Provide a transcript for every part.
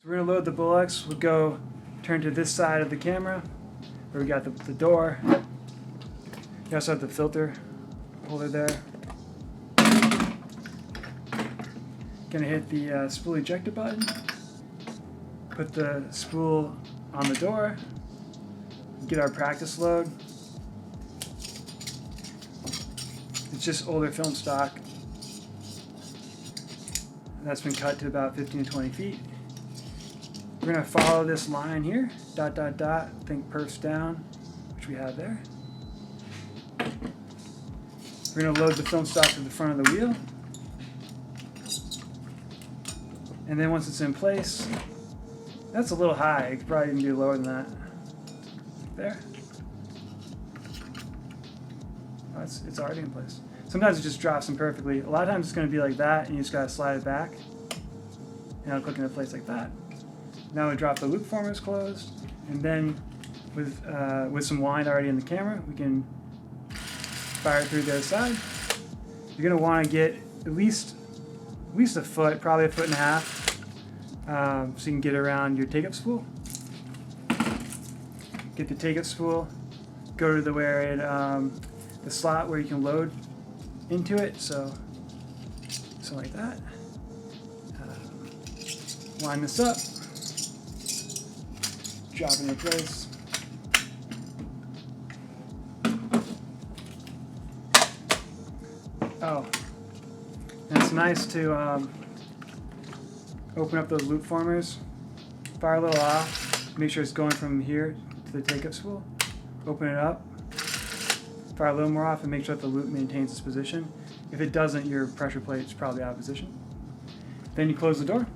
We're going to load the Bolex. We'll go turn to this side of the camera where we got the door. You also have the filter holder there. Gonna hit the spool ejector button. Put the spool on the door. Get our practice load. It's just older film stock. That's been cut to about 15 to 20 feet. We're going to follow this line here, dot, dot, dot, think perfs down, which we have there. We're going to load the film stock to the front of the wheel. And then once it's in place, that's a little high. It could probably even be lower than that. There. Oh, it's already in place. Sometimes it just drops in perfectly. A lot of times it's going to be like that, and you just got to slide it back. And I'll click into place like that. Now we drop the loop formers closed, and then with some wind already in the camera, we can fire it through the other side. You're going to want to get at least a foot, probably a foot and a half, so you can get around your take-up spool. Get the take-up spool, go to the slot where you can load into it, so something like that. Line this up, drop it into place. Oh, and it's nice to open up those loop formers, fire a little off, make sure it's going from here to the take-up spool. Open it up, fire a little more off, and make sure that the loop maintains its position. If it doesn't, your pressure plate is probably out of position. Then you close the door.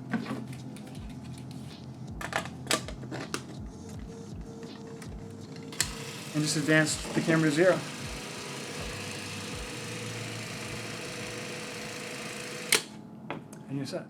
And just advance the camera to 0. And you're set.